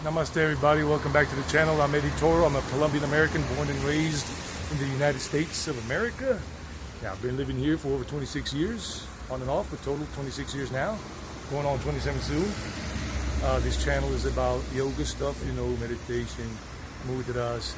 Namaste everybody, welcome back to the channel. I'm Eddie Toro. I'm a Colombian American born and raised in the United States of America. Now, I've been living here for over 26 years, on and off, but total 26 years now, going on 27 soon. This channel is about yoga stuff, you know, meditation, mudras,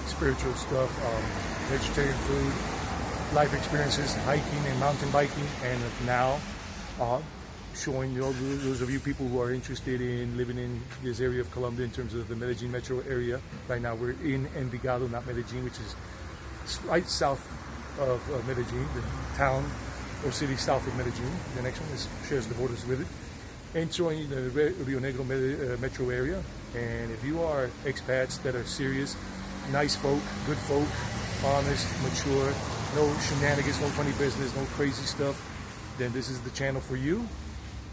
spiritual stuff, vegetarian food, life experiences, hiking and mountain biking, and now showing those of you people who are interested in living in this area of Colombia in terms of the Medellín metro area. Right now we're in Envigado, not Medellín, which is right south of Medellín, the town or city south of Medellín. The next one shares the borders with it. And showing the Rio Negro metro area. And if you are expats that are serious, nice folk, good folk, honest, mature, no shenanigans, no funny business, no crazy stuff, then this is the channel for you.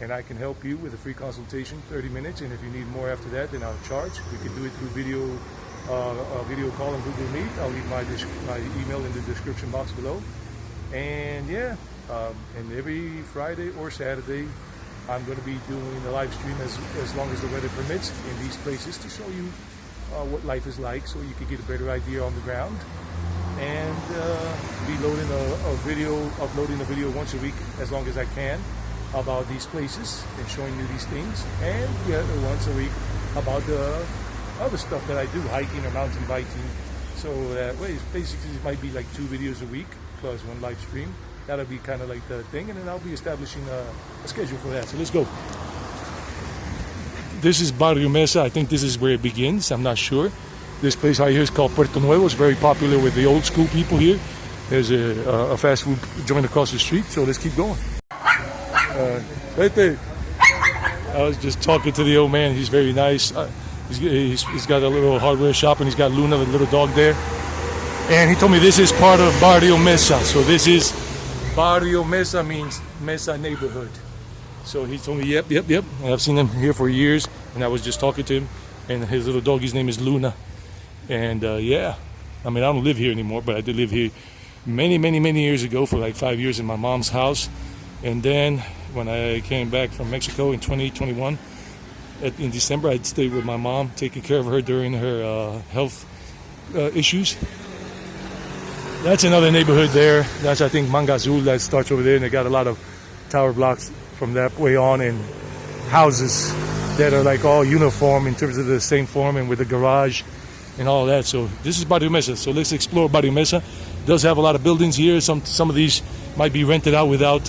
And I can help you with a free consultation, 30 minutes. And if you need more after that, then I'll charge. We can do it through video call and Google Meet. I'll leave my email in the description box below. And yeah, and every Friday or Saturday, I'm going to be doing a live stream as long as the weather permits in these places to show you what life is like, so you can get a better idea on the ground. And be uploading a video once a week as long as I can about these places and showing you these things, and once a week about the other stuff that I do, hiking or mountain biking. So that way, basically it might be like 2 videos a week plus 1 live stream. That'll be kind of like the thing, and then I'll be establishing a schedule for that. So let's go. This is Barrio Mesa. I think this is where it begins. I'm not sure. This place right here is called Puerto Nuevo. It's very popular with the old school people here. There's a fast food joint across the street, so let's keep going. Right there. I was just talking to the old man. He's very nice. He's got a little hardware shop, and he's got Luna, the little dog, there. And he told me this is part of Barrio Mesa. So this is Barrio Mesa, means Mesa neighborhood. So he told me, yep. And I've seen him here for years, and I was just talking to him. And his little doggy's name is Luna. And yeah, I mean, I don't live here anymore, but I did live here many years ago for like 5 years in my mom's house. And then when I came back from Mexico in 2021, in December, I'd stayed with my mom, taking care of her during her health issues. That's another neighborhood there. That's, I think, Manga Azul, that starts over there, and they got a lot of tower blocks from that way on, and houses that are like all uniform in terms of the same form and with a garage and all that. So this is Barrio Mesa. So let's explore Barrio Mesa. It does have a lot of buildings here. Some of these might be rented out without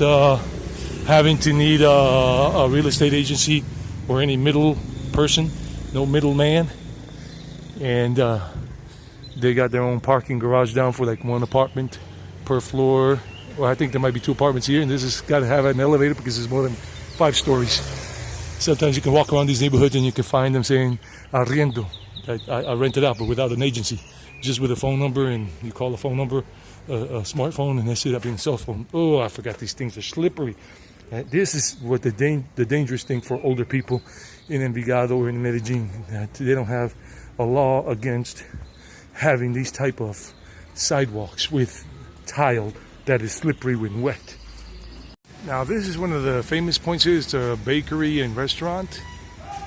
having to need a real estate agency or any middle person, no middleman. And they got their own parking garage down for like 1 apartment per floor. Well, I think there might be 2 apartments here, and this has got to have an elevator because there's more than 5 stories. Sometimes you can walk around these neighborhoods and you can find them saying arriendo. I rent it out, but without an agency, just with a phone number, and you call the phone number, a smartphone, and that's it, being a cell phone. Oh, I forgot, these things are slippery. This is what the dangerous thing for older people in Envigado or in Medellín. They don't have a law against having these type of sidewalks with tile that is slippery when wet. Now this is one of the famous points here. It's a bakery and restaurant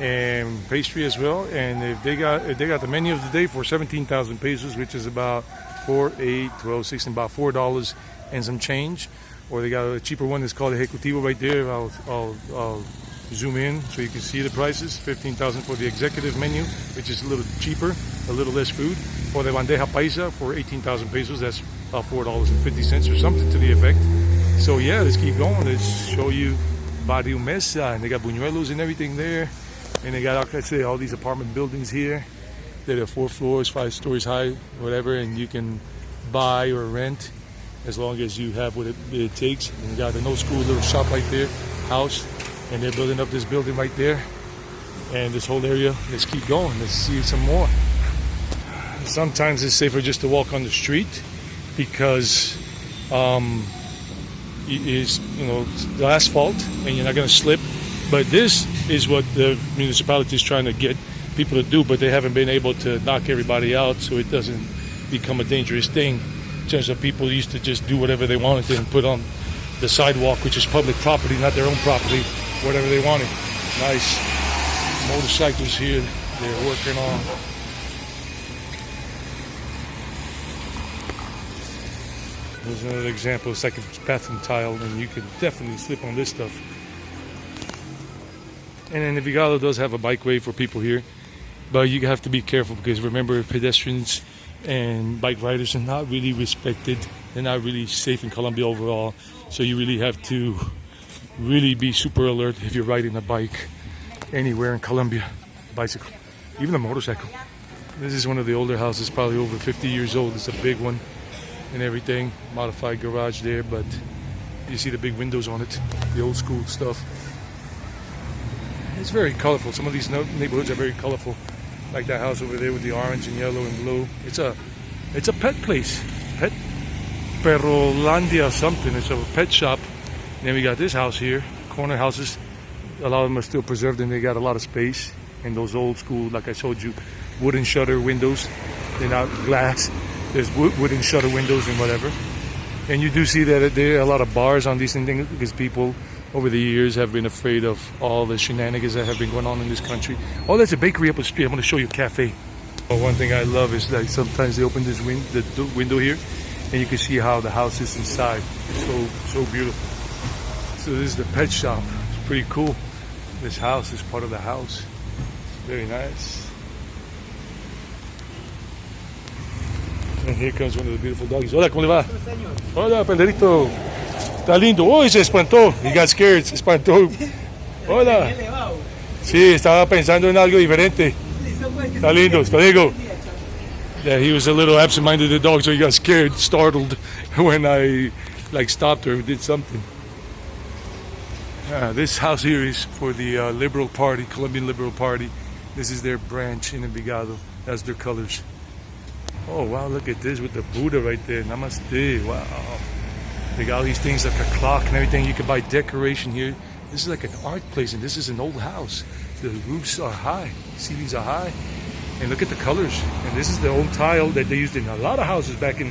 and pastry as well. And if they got the menu of the day for 17,000 pesos, which is about 4, 8, 12, 16, about $4 and some change. Or they got a cheaper one that's called Ejecutivo right there. I'll zoom in so you can see the prices. 15,000 for the executive menu, which is a little cheaper, a little less food. Or the bandeja paisa for 18,000 pesos. That's about $4.50 or something to the effect. So yeah, let's keep going. Let's show you Barrio Mesa. And they got buñuelos and everything there. And they got, like I say, all these apartment buildings here that are 4 floors, 5 stories high, whatever. And you can buy or rent as long as you have what it takes. And you got an old school little shop right there, house. And they're building up this building right there. And this whole area, let's keep going. Let's see some more. Sometimes it's safer just to walk on the street because is, you know, the asphalt and you're not going to slip. But this is what the municipality is trying to get people to do, but they haven't been able to knock everybody out so it doesn't become a dangerous thing. In terms of people used to just do whatever they wanted and put on the sidewalk, which is public property, not their own property, whatever they wanted. Nice. motorcycles here they're working on. There's another example. It's like a bathroom tile, and you can definitely slip on this stuff. And then Envigado does have a bikeway for people here, but you have to be careful because remember, pedestrians and bike riders are not really respected. They're not really safe in Colombia overall. So you really have to really be super alert if you're riding a bike anywhere in Colombia. Bicycle, even a motorcycle. This is one of the older houses, probably over 50 years old. It's a big one and everything. Modified garage there, but you see the big windows on it. The old school stuff. It's very colorful. Some of these neighborhoods are very colorful. Like that house over there with the orange and yellow and blue. It's a pet place. Pet Perrolandia or something. It's a pet shop. And then we got this house here. Corner houses. A lot of them are still preserved and they got a lot of space. And those old school, like I showed you, wooden shutter windows. They're not glass. There's wooden shutter windows and whatever. And you do see that there are a lot of bars on these things because people over the years have been afraid of all the shenanigans that have been going on in this country. Oh, there's a bakery up the street. I'm going to show you a cafe. Oh, one thing I love is that sometimes they open this the window here and you can see how the house is inside. So beautiful. So this is the pet shop. It's pretty cool. This house is part of the house. Very nice. And here comes one of the beautiful doggies. Hola, ¿cómo le va? Hola, Pedrito. Está lindo. Uy, se espantó. He got scared. Se espantó. Hola. Sí, estaba pensando en algo diferente. Está lindo. Está lindo. Yeah, he was a little absent-minded, the dog, so he got scared, startled when I stopped or did something. This house here is for the Liberal Party, Colombian Liberal Party. This is their branch in Envigado. That's their colors. Oh, wow, look at this with the Buddha right there. Namaste. Wow. They got all these things like a clock and everything. You can buy decoration here. This is like an art place, and this is an old house. The roofs are high. Ceilings are high. And look at the colors. And this is the old tile that they used in a lot of houses back in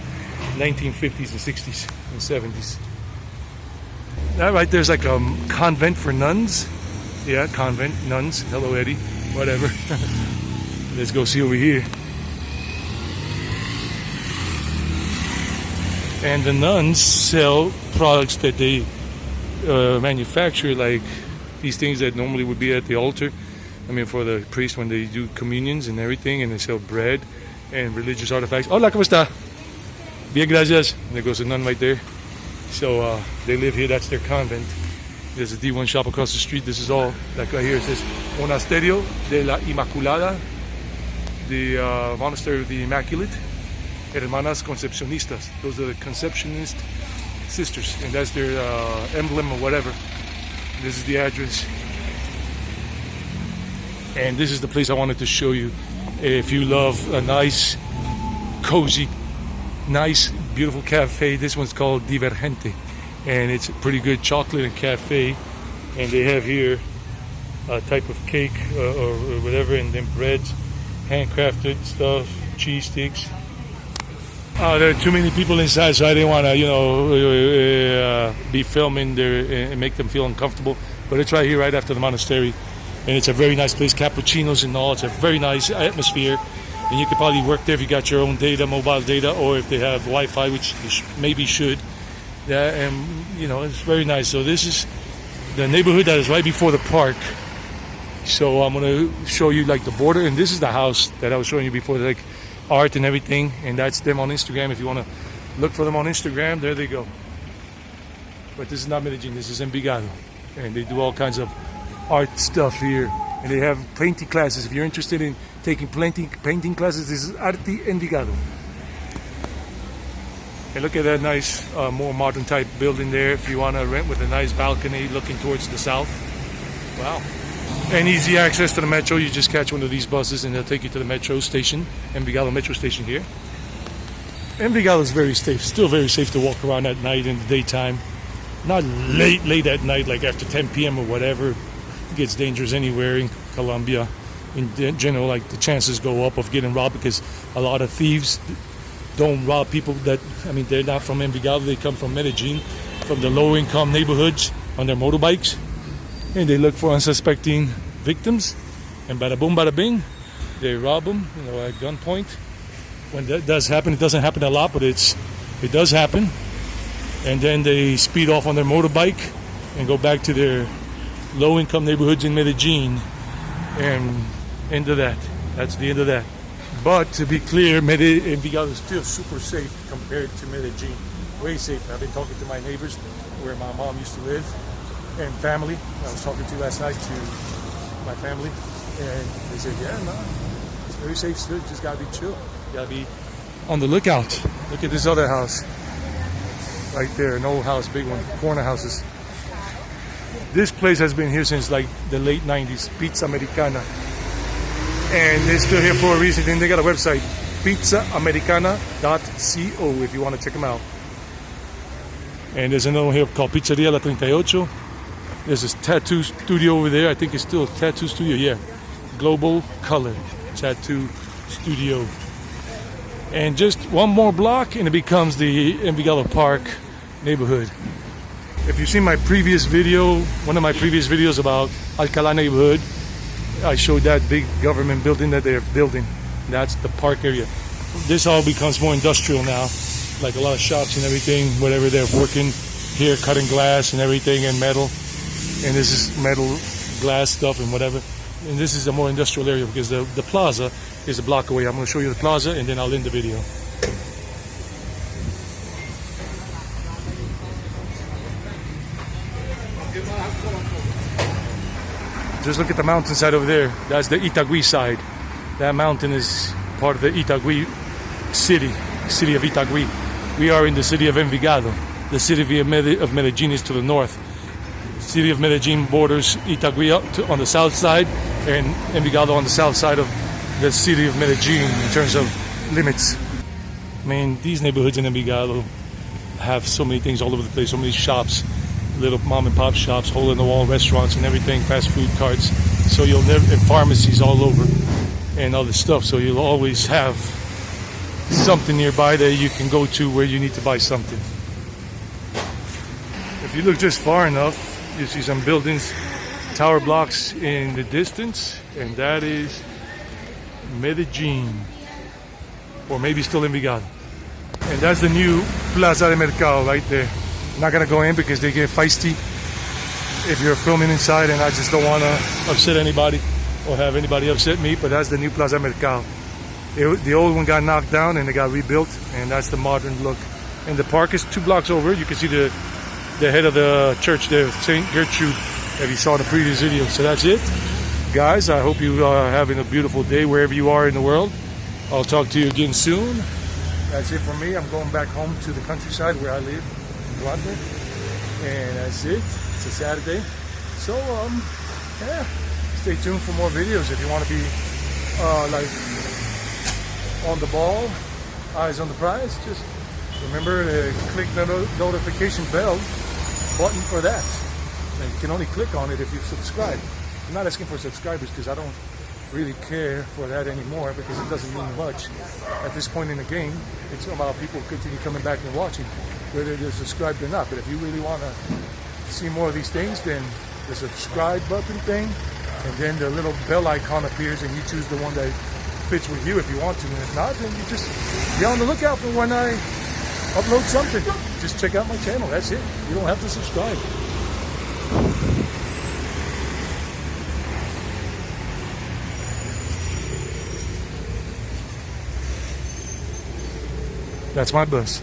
1950s and 60s and 70s. That right there's like a convent for nuns. Yeah, convent, nuns. Hello, Eddie. Whatever. Let's go see over here. And the nuns sell products that they manufacture, like these things that normally would be at the altar. I mean, for the priest when they do communions and everything, and they sell bread and religious artifacts. Hola, ¿cómo está? Bien, gracias. And there goes a nun right there. So they live here. That's their convent. There's a D1 shop across the street. This is all, like right here, it says Monasterio de la Inmaculada, the Monastery of the Immaculate, Hermanas Concepcionistas. Those are the Conceptionist sisters, and that's their emblem or whatever. This is the address. And this is the place I wanted to show you. If you love a nice, cozy, nice, beautiful cafe, this one's called Divergente. And it's a pretty good chocolate and cafe. And they have here a type of cake or whatever, and then breads, handcrafted stuff, cheese sticks. There are too many people inside, so I didn't want to, be filming there and make them feel uncomfortable. But it's right here, right after the monastery. And it's a very nice place, cappuccinos and all. It's a very nice atmosphere. And you could probably work there if you got your own data, mobile data, or if they have Wi-Fi, which you maybe should. Yeah, and, it's very nice. So this is the neighborhood that is right before the park. So I'm going to show you, like, the border. And this is the house that I was showing you before, like, art and everything. And that's them on Instagram. If you want to look for them on Instagram, there they go. But this is not Medellín. This is Envigado. And they do all kinds of art stuff here, and they have painting classes. If you're interested in taking painting classes, this is Arte Envigado. And look at that nice, more modern type building there. If you want to rent with a nice balcony looking towards the south. Wow. And easy access to the metro. You just catch one of these buses and they'll take you to the metro station, Envigado metro station here. Envigado is very safe, still very safe to walk around at night in the daytime. Not late at night, like after 10 p.m. or whatever. It gets dangerous anywhere in Colombia. In general, like, the chances go up of getting robbed because a lot of thieves don't rob people they're not from Envigado. They come from Medellín, from the low-income neighborhoods on their motorbikes, and they look for unsuspecting victims, and bada boom, bada bing, they rob them, at gunpoint. When that does happen, it doesn't happen a lot, but it does happen. And then they speed off on their motorbike and go back to their low-income neighborhoods in Medellín, and into that. That's the end of that. But to be clear, Envigado is still super safe compared to Medellín. Way safer. I've been talking to my neighbors where my mom used to live and family. I was talking to last night to my family, and they said, yeah, no, it's very safe still. You just gotta be chill. You gotta be on the lookout. Look at this other house right there, an old house, big one, corner houses. This place has been here since like the late 90s, Pizza Americana. And they're still here for a reason. Then they got a website, pizzaamericana.co, if you want to check them out. And there's another one here called Pizzeria La 38. There's this tattoo studio over there. I think it's still a tattoo studio. Yeah, Global Color Tattoo Studio. And just one more block and it becomes the Envigado Park neighborhood. If you've seen my previous video, one of my previous videos about Alcalá neighborhood, I showed that big government building that they're building. That's the park area. This all becomes more industrial now, like a lot of shops and everything, whatever they're working here, cutting glass and everything, and metal. And this is metal, glass stuff and whatever. And this is a more industrial area because the plaza is a block away. I'm going to show you the plaza and then I'll end the video. Just look at the mountainside over there. That's the Itagüí side. That mountain is part of the Itagüí city of Itagüí. We are in the city of Envigado. The city of Medellín is to the north. The city of Medellín borders Itagüí on the south side and Envigado on the south side of the city of Medellín in terms of limits. I mean, these neighborhoods in Envigado have so many things all over the place, so many shops, little mom and pop shops, hole in the wall restaurants and everything, fast food carts. So you'll never, and pharmacies all over and all this stuff. So you'll always have something nearby that you can go to where you need to buy something. If you look just far enough, you see some buildings, tower blocks in the distance, and that is Medellín, or maybe still Envigado. And that's the new Plaza de Mercado right there. I'm not gonna go in because they get feisty if you're filming inside, and I just don't want to upset anybody or have anybody upset me. But that's the new Plaza Mercado. The old one got knocked down and it got rebuilt, and that's the modern look. And the park is 2 blocks over. You can see the head of the church there, St. Gertrude, that you saw in the previous video. So that's it, guys. I hope you are having a beautiful day wherever you are in the world. I'll talk to you again soon. That's it for me. I'm going back home to the countryside where I live. And that's it. It's a Saturday, so yeah, stay tuned for more videos if you want to be like on the ball, eyes on the prize. Just remember to click the notification bell button for that, and you can only click on it if you subscribe. I'm not asking for subscribers because I don't really care for that anymore, because it doesn't mean much at this point in the game. It's about people continue coming back and watching, whether they're subscribed or not. But if you really want to see more of these things, then the subscribe button thing, and then the little bell icon appears, and you choose the one that fits with you if you want to. And if not, then you just be on the lookout for when I upload something. Just check out my channel. That's it. You don't have to subscribe. That's my bus.